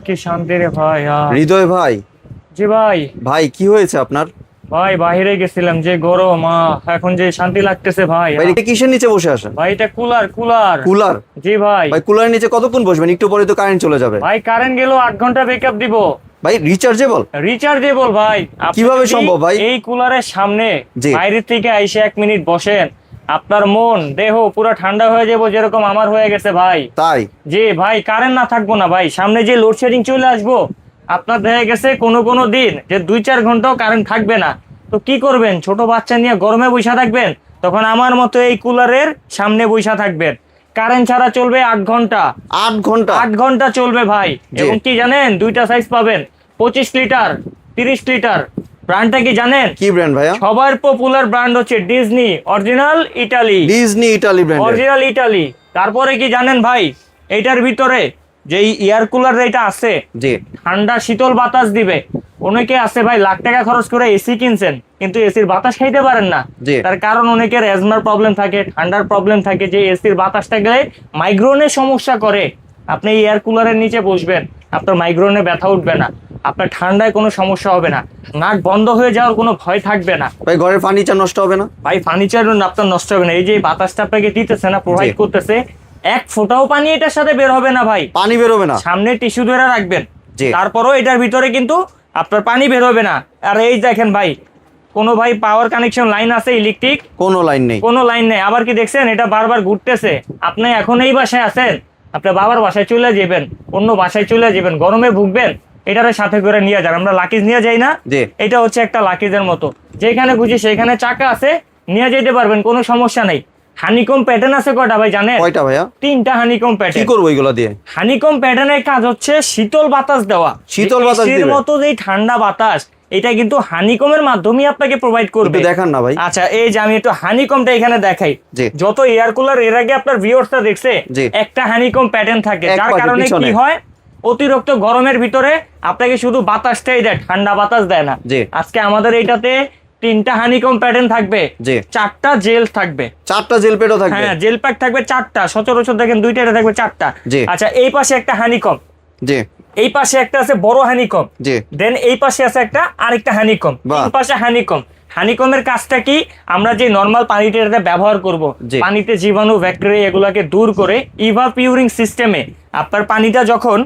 কি শান্তি রে ভাই। হৃদয় ভাই। জি ভাই। ভাই কি হয়েছে আপনার? ভাই বাইরে গেছিলাম, যে গরম, এখন যে শান্তি লাগতেছে ভাই। ভাই এটা কিসের নিচে বসে আসেন? ভাই এটা কুলার কুলার। কুলার? জি ভাই। ভাই কুলারের নিচে কতক্ষণ বসবেন? একটু পরে তো কারেন্ট চলে যাবে। ভাই কারেন্ট গেল 8 ঘন্টা ব্যাকআপ দিব। ভাই রিচার্জেবল? রিচার্জেবল ভাই। আপনি কিভাবে যদি সম্ভব ভাই? এই কুলারের সামনে জি। বাইরে থেকে আইসে 1 মিনিট বসেন, আপনার মন দেহ পুরো ঠান্ডা হয়ে যাবো, যেরকম আমার হয়ে গেছে ভাই। তাই? জি ভাই, কারেন্ট না থাকবো না ভাই, সামনে যে লোডশেডিং চলে আসবো, আপনার দেখা গেছে কোনো কোনো দিন যে 2-4 ঘন্টাও কারেন্ট থাকবে না। তো কি করবেন? ছোট বাচ্চা নিয়ে গরমে বসে থাকবেন? তখন আমার মতো এই কুলারের সামনে বসে থাকবেন। কারেন্ট ছাড়া চলবে 8 ঘন্টা। 8 ঘন্টা? 8 ঘন্টা চলবে ভাই। জি। এবং কি জানেন, দুইটা সাইজ পাবেন, 25 লিটার, 30 লিটার। ব্র্যান্ডটা কি জানেন? কি ব্র্যান্ড ভাইয়া? সবার পপুলার ব্র্যান্ড হচ্ছে Disney original Italy. Disney Italy brand? Original Italy. তারপরে কি জানেন ভাই, এইটার ভিতরে যে এয়ার কুলার এটা আছে, জি। ঠান্ডা শীতল বাতাস দিবে। অনেকে আছে ভাই লাখ টাকা খরচ করে এসি কিনছেন, কিন্তু এসির বাতাস খাইতে পারেন না। জি। তার কারণ অনেকের অ্যাজমার প্রবলেম থাকে, ঠান্ডার প্রবলেম থাকে, যে এসির বাতাসটা গেলে মাইগ্রেনের সমস্যা করে। আপনি এয়ার কুলারের নিচে বসবেন, আপনার মাইগ্রেনে ব্যথা উঠবে না, আপনার ঠান্ডায় কোনো সমস্যা হবে না, নাক বন্ধ হয়ে যাওয়ার কোনো ভয় থাকবে না। ভাই ঘরের ফার্নিচার নষ্ট হবে না? ভাই ফার্নিচার আপনার নষ্ট হবে না। এই যে বাতাসটা আপনাকে দিতেছে না, প্রোভাইড জি। করতেছে, এক ফোঁটাও পানি এটার সাথে বের হবে না ভাই। পানি বেরোবে না? সামনে টিস্যু ধরে রাখবেন, জি। তারপরও এটার ভিতরে কিন্তু আপনার পানি বের হবে না। আর এই দেখেন ভাই, কোনো ভাই পাওয়ার কানেকশন লাইন আছে ইলেকট্রিক? কোনো লাইন নেই। কোনো লাইন নেই। আবার কি দেখছেন, এটা বারবার ঘুরতেছে। আপনি এখন এই বাসায় আছেন, আপনার বাবার বাসায় চলে যাবেন, অন্য বাসায় চলে যাবেন, গরমে ভুগবেন, এটারে সাথে করে নিয়ে যান। আমরা লাকিজ নিয়ে যাই না? জি। এটা হচ্ছে একটা লাকিজের মতো, যেখানে খুশি সেখানে চাকা আছে, নিয়ে যেতে পারবেন, কোনো সমস্যা নেই। হানিকম প্যাটার্ন আছে কয়টা ভাই জানেন? কয়টা ভাইয়া? 3টা হানিকম কি প্যাটার্ন। করবো এগুলা দিয়ে? হানিকম প্যাটার্নের কাজ হচ্ছে শীতল বাতাস দেওয়া। শীতল বাতাস এর দিবে? মতো যে ঠান্ডা বাতাস, এটা কিন্তু হানিকমের মাধ্যমে আপনাকে প্রোভাইড করবে। একটু দেখান না ভাই। আচ্ছা, এই যে আমি একটু হানিকমটা এখানে দেখাই। জি। যত এয়ার কুলার এর আগে আপনার ভিউয়ার্সরা দেখছে, জি। একটা হানিকম প্যাটার্ন থাকে, এক যার পাশে কারণে পিছনে। কি হয়, অতিরিক্ত গরমের ভিতরে আপনাকে শুধু বাতাসটাই দেয়, ঠান্ডা বাতাস দেয় না। জি। আজকে আমাদের এইটাতে 3টা হানিকম প্যাটার্ন থাকবে, জি। 4টা জেল থাকবে। 4টা জেল পেটও থাকবে? হ্যাঁ, জেল প্যাক থাকবে 4টা। সচরাচর দেখেন 2টা, এটা থাকবে 4টা। জি। আচ্ছা, এই পাশে একটা হানিকম, জি। এই পাশে একটা আছে বড় হানিকম, জি। দেন এই পাশে আছে একটা আরেকটা হানিকম, বাহ। তিন পাশে হানিকম। হানিকমের কাজটা কি, আমরা যে নরমাল পানিটা এটা ব্যবহার করব, জি। পানিতে জীবাণু ব্যাকটেরিয়া এগুলাকে দূর করে ইভাপিউরিং সিস্টেমে আপনার পানিটা যখন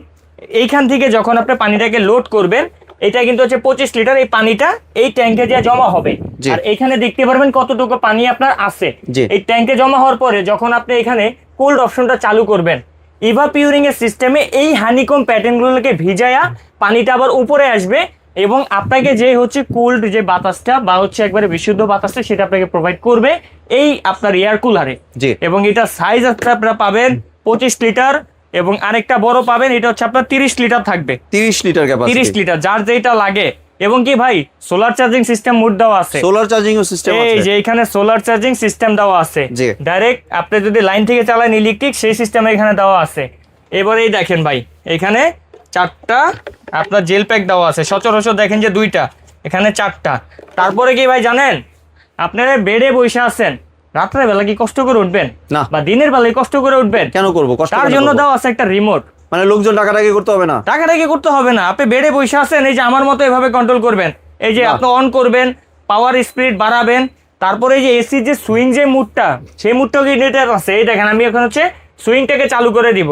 এইখান থেকে যখন আপনি পানিটাকে লোড করবেন, এটা কিন্তু হচ্ছে 25 লিটার, এই পানিটা এই ট্যাঙ্কে দিয়ে জমা হবে। জি। আর এখানে দেখতে পারবেন কতটুকু পানি আপনার আছে। জি। এই ট্যাঙ্কে জমা হওয়ার পরে যখন আপনি এখানে কোল্ড অপশনটা চালু করবেন, ইভাপিউরিং এর সিস্টেমে এই হানিকম প্যাটার্নগুলোকে ভিজায়া পানিটা আবার উপরে আসবে, এবং আপনাকে যে হচ্ছে কুলড যে বাতাসটা বা হচ্ছে একবারে বিশুদ্ধ বাতাসটা, সেটা আপনাকে প্রোভাইড করবে এই আপনার এয়ার কুলারে। জি। এবং এটা সাইজ আপনারা পাবেন 25 লিটার, এবং আরেকটা বড় পাবেন, এটা হচ্ছে আপনার 30 লিটার থাকবে। 30 লিটার ক্যাপাসিটি? 30 লিটার, যার যেটা লাগে। এবং কি ভাই, সোলার চার্জিং সিস্টেম মোড দেওয়া আছে। সোলার চার্জিং সিস্টেম আছে? এই যে এখানে সোলার চার্জিং সিস্টেম দেওয়া আছে। জি। ডাইরেক্ট আপনি যদি লাইন থেকে চালান ইলেকট্রিক, সেই সিস্টেম এখানে দেওয়া আছে। এবারে এই দেখেন ভাই, এখানে 4টা আপনার জেল প্যাক দেওয়া আছে। সচরাচর দেখেন যে 2টা, এখানে 4টা। তারপরে কি ভাই জানেন, আপনারা বেডে বসে আছেন, রাত্রে বেলা কি কষ্ট করে উঠবেন? না। বা দিনের বেলায় কষ্ট করে উঠবেন? কেন করবো? কষ্ট তার কেন জন্য করবো? দেওয়া আছে একটা রিমোট। মানে লোকজন টাকাটাকি করতে হবে না? টাকাটাকি করতে হবে না, আপনি বেডে বসে আছেন, এই যে আমার মতো এভাবে কন্ট্রোল করবেন। এই যে বাহ। আপনি অন করবেন, পাওয়ার স্পিড বাড়াবেন, তারপরে এই যে এসি যে সুইং যে মুডটা, সেই মুডটাও ইন্ডিকেটর আছে। এই দেখেন, আমি এখন হচ্ছে সুইংটাকে চালু করে দিব।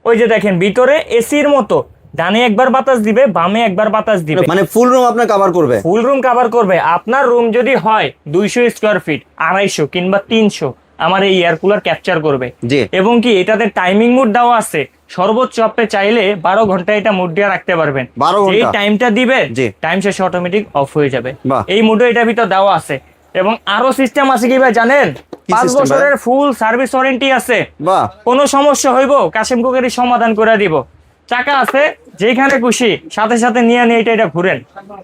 ওই যে দেখেন ভিতরে এসির মতো ডানে একবার বাতাস দিবে, বামে একবার বাতাস দিবে। মানে ফুল রুম আপনার কভার করবে? ফুল রুম কভার করবে। আপনার রুম যদি হয় 200 স্কোয়ার ফিট, 250 কিংবা 300, আমার এই এয়ার কুলার ক্যাপচার করবে। জি। এবং কি এটাতে টাইমিং মোড দেওয়া আছে, সর্বোচ্চ আপনি চাইলে 12 ঘন্টা এটা মোড দিয়ে রাখতে পারবেন। 12 ঘন্টা? এই টাইমটা দিবেন, জি। টাইম শেষে অটোমেটিক অফ হয়ে যাবে। বাহ। এই মোডে এটার ভিতর দেওয়া আছে। এবং আরো সিস্টেম আছে কি ভাই জানেন, কি 5 system ভাই? বছরের ফুল সার্ভিস ওয়ারেন্টি আছে। বাহ। কোনো সমস্যা হইব কাশেম কুকারি সমাধান করে দিব। চাকা আছে, যেখানে খুশি সাথে সাথে নিয়ে এটা ঘুরেন,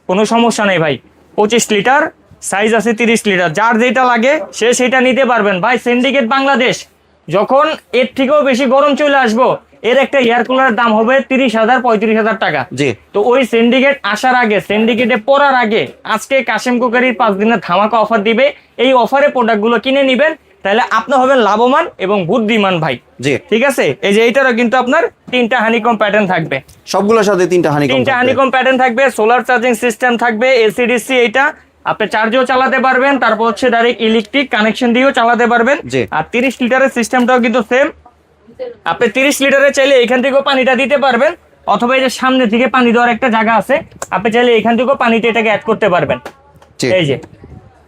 কোনো সমস্যা নেই ভাই। 25 লিটার, সাইজ আছে 30 লিটার, যার যেটা লাগে সে সেটা নিতে পারবেন ভাই। সিন্ডিকেট বাংলাদেশ, যখন এর থেকেও বেশি গরম চলে আসবো, এর একটা এয়ার কুলারের দাম হবে 30,000 35,000 টাকা। জি। তো ওই সিন্ডিকেট আসার আগে, সিন্ডিকেটে পড়ার আগে, আজকে কাশেম কুকারির 5 দিনের ধামাকা অফার দিবে। এই অফারে প্রোডাক্টগুলো কিনে নিবেন, তাহলে আপনি হবেন লাভবান এবং বুদ্ধিমান ভাই। জি, ঠিক আছে, এই যে এইটারও কিন্তু আপনার 3টা হানিকম প্যাটার্ন থাকবে, সবগুলোর সাথে 3টা হানিকম 3টা হানিকম প্যাটার্ন থাকবে, সোলার চার্জিং সিস্টেম থাকবে, এসিডিসি, এইটা আপনি চার্জেও চালাতে পারবেন, তারপর হচ্ছে ডাইরেক্ট ইলেকট্রিক কানেকশন দিয়েও চালাতে পারবেন। জি। আর 30 লিটারের সিস্টেমটাও কিন্তু সেম, আপনি 30 লিটারে চাইলে এখান থেকেও পানিটা দিতে পারবেন, অথবা এই যে সামনে থেকে পানি দেওয়ার একটা জায়গা আছে, আপনি চাইলে এখান থেকেও পানিটা এটাকে অ্যাড করতে পারবেন। জি। এই যে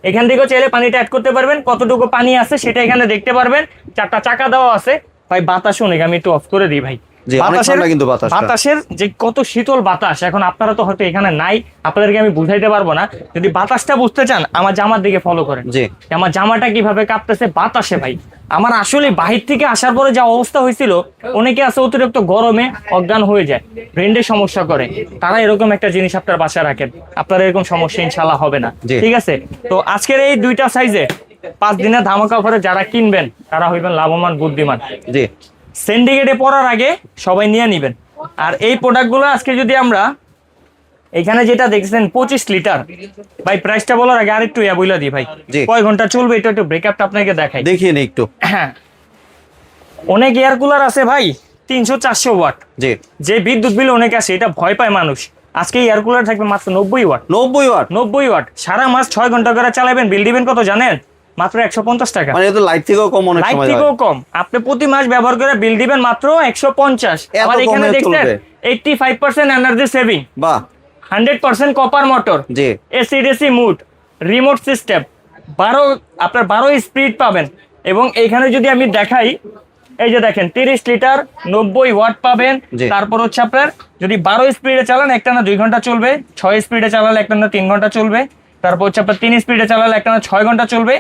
এখান থেকেও চাইলে পানিটা অ্যাড করতে পারবেন, কতটুকু পানি আছে সেটা এখানে দেখতে পারবেন। 4টা চাকা দেওয়া আছে ভাই, বাতাস অনেক, আমি একটু অফ করে দিই ভাই। জি, অনেক ঠান্ডা কিন্তু বাতাসটা। বাতাসের যে কত শীতল বাতাস, এখন আপনারা তো হয়তো এখানে নাই, আপনাদেরকে আমি বুঝাইতে পারবো না। যদি বাতাসটা বুঝতে চান আমার জামার দিকে ফলো করেন, জি। আমার জামাটা কিভাবে কাঁপতেছে বাতাসে ভাই। আমার আসলে বাহির থেকে আসার পরে যা অবস্থা হয়েছিল, অনেকে আছে অতিরিক্ত গরমে অজ্ঞান হয়ে যায়, ব্রেন্ডের সমস্যা করে, তারা এরকম একটা জিনিস আপনার বাসায় রাখেন, আপনার এরকম সমস্যা ইনশাল্লাহ হবে না। জি। ঠিক আছে, তো আজকের এই 2টা সাইজে 5 দিনের ধামাকা অফারে যারা কিনবেন তারা হইবেন লাভবান বুদ্ধিমান। জি। সিন্ডিকেটে পড়ার আগে সবাই নিয়ে নিবেন। আর এই প্রোডাক্টগুলো আজকে যদি আমরা এখানে যেটা দেখছেন 25 লিটার ভাই, প্রাইসটা বলার আগে আরেকটু বইলা দিই ভাই, জি। কয় ঘন্টা চলবে এটা একটু ব্রেকআপটা আপনাকে দেখাই। দেখিয়ে নি একটু। হ্যাঁ, অনেক এয়ার কুলার আছে ভাই 300-400 ওয়াট, জি। যে বিদ্যুৎ বিল অনেক আছে, এটা ভয় পায় মানুষ। আজকে এয়ার কুলার থাকবে মাত্র 90 ওয়াট। 90 ওয়াট? 90 ওয়াট, সারা মাস 6 ঘন্টা করে চালাবেন, বিল দিবেন কত জানেন? মাত্র 150 টাকা। মানে এটা লাইট থেকেও কম, অনেক লাইট সময় থেকেও কম, আপনি প্রতি মাস ব্যবহার করে বিল দিবেন মাত্র 150। এত আবার এখানে কমে দেখছেন চলবে? 85% এনার্জি সেভিং, বাহ। 100% কপার মোটর, জি। AC DC mode, remote system, 12 speed পাবেন। এবং এইখানে যদি আমি দেখাই, এই যে দেখেন 30 লিটার 90 ওয়াট পাবেন। জি। তারপর হচ্ছে আপনার যদি 12 স্পিডে চালান একটানা 2 ঘন্টা চলবে, 6 স্পিডে চালালে একটানা 3 ঘন্টা চলবে, তারপর হচ্ছে আপনার 3 স্পিডে চালালে একটানা 6 ঘন্টা চলবে,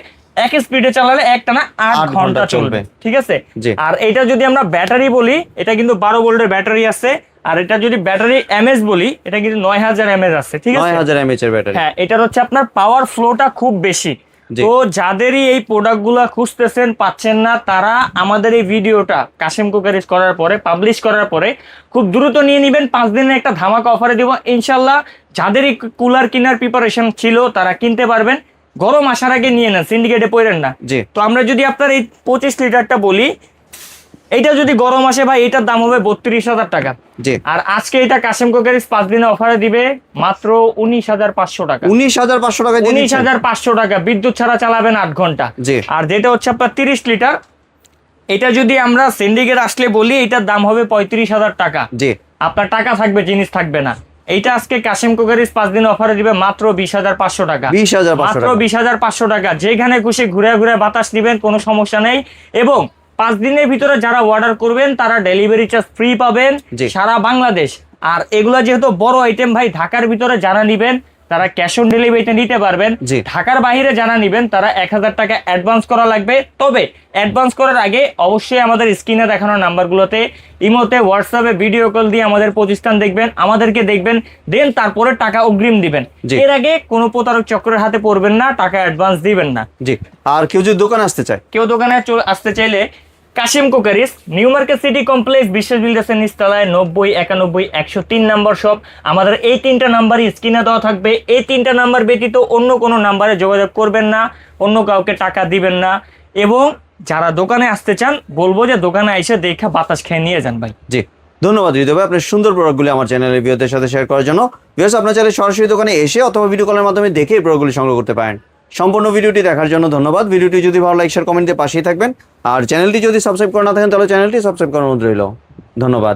1 স্পিডে চালালে একটানা 8 ঘন্টা চলবে। ঠিক আছে, জি। আর এটা যদি আমরা ব্যাটারি বলি, এটা কিন্তু 12 ভোল্টের ব্যাটারি আছে। আর এটা যদি ব্যাটারি এমএস বলি, এটা কিন্তু 9000 এমএস আছে। ঠিক আছে, 9000 এমএএইচ এর ব্যাটারি। হ্যাঁ, এটার হচ্ছে আপনার পাওয়ার ফ্লোটা খুব বেশি। জি। তো যাদেরই এই প্রোডাক্টগুলো খুঁজতেছেন পাচ্ছেন না, তারা আমাদের এই ভিডিওটা কাশেম কুকারিজ করার পরে, পাবলিশ করার পরে খুব দ্রুত নিয়ে নেবেন। 5 দিনের একটা ধামাকা অফারে দিব ইনশাল্লাহ। যাদেরই কুলার কেনার প্রিপারেশন ছিল তারা কিনতে পারবেন, গরম আসার আগে নিয়ে নেন, সিন্ডিকেটে পড়েন না। জি। তো আমরা যদি আপনার এই 25 লিটারটা বলি, এইটা যদি গরম আসে ভাই, এটার দাম হবে 32,000 টাকা। জি। আর আজকে এটা কাশেম কুকারিজ 5 দিনে অফারে দিবে মাত্র 19,500 টাকা। 19,500 টাকা দিয়ে দিচ্ছেন? 19,500 টাকা, বিদ্যুৎ ছাড়া চালাবেন 8 ঘন্টা। জি। আর যেটা হচ্ছে আপনার 30 লিটার, এটা যদি আমরা সিন্ডিকেট আসলে বলি, এটার দাম হবে 35,000 টাকা। জি। আপনার টাকা থাকবে, জিনিস থাকবে না। এইটা আজকে কাশেম কুকারিজ 5 দিন অফারে দিবে মাত্র 20,500 টাকা। 20,500 মাত্র টাকা। 20,500 টাকা, যেখানে খুশি ঘুরে ঘুরে বাতাস দিবেন, কোনো সমস্যা নেই। এবং 5 দিনের ভিতরে যারা অর্ডার করবেন তারা ডেলিভারি চার্জ ফ্রি পাবেন জি। সারা বাংলাদেশ। আর এগুলা যেহেতু বড় আইটেম ভাই, ঢাকার ভিতরে যারা নিবেন তারা ক্যাশ অন ডেলিভারিতে নিতে পারবেন। জি। ঢাকার বাইরে যারা নিবেন তারা 1000 টাকা অ্যাডভান্স করা লাগবে। তবে অ্যাডভান্স করার আগে অবশ্যই আমাদের স্ক্রিনে দেখানো নাম্বারগুলোতে, ইমোতে, হোয়াটসঅ্যাপে ভিডিও কল দিয়ে আমাদের প্রতিষ্ঠান দেখবেন, আমাদেরকে দেখবেন, দেন তারপরে টাকা অগ্রিম দিবেন। জি। এর আগে কোনো প্রতারক চক্রের হাতে পড়বেন না, টাকা অ্যাডভান্স দিবেন না। জি। আর কেউ যদি দোকানে আসতে চায়? কেউ দোকানে আসতে চাইলে Kashem cookeries, new market city complex, বিশ্বাস বিল্ডার্সের নিচতলায় 90, 91, 103 নম্বর শপ। আমাদের এই 3টা নাম্বারই স্ক্রিনে দেওয়া থাকবে। এই 3টা নাম্বার ব্যতীত অন্য কোনো নাম্বারে যোগাযোগ করবেন না, অন্য কাউকে টাকা দিবেন না। এবং যারা দোকানে আসতে চান বলবো যে দোকানে এসে দেখা বাতাস খেয়ে নিয়ে যান ভাই। জি। ধন্যবাদ হৃদয় ভাই, আপনার সুন্দর প্রোডাক্টগুলি আমার চ্যানেলের ভিউয়ারদের সাথে শেয়ার করার জন্য। ভিউয়ার্স, আপনার চাইলে সরাসরি দোকানে এসে অথবা ভিডিও কলের মাধ্যমে দেখে এই প্রোডাক্টগুলি সংগ্রহ করতে পারেন। সম্পূর্ণ ভিডিওটি দেখার জন্য ধন্যবাদ। ভিডিওটি যদি ভালো লাইক, শেয়ার, কমেন্ট দিয়ে পাশেই থাকবেন। আর চ্যানেলটি যদি সাবস্ক্রাইব করে না থাকেন তাহলে চ্যানেলটি সাবস্ক্রাইব করার অনুরোধ রইল। ধন্যবাদ।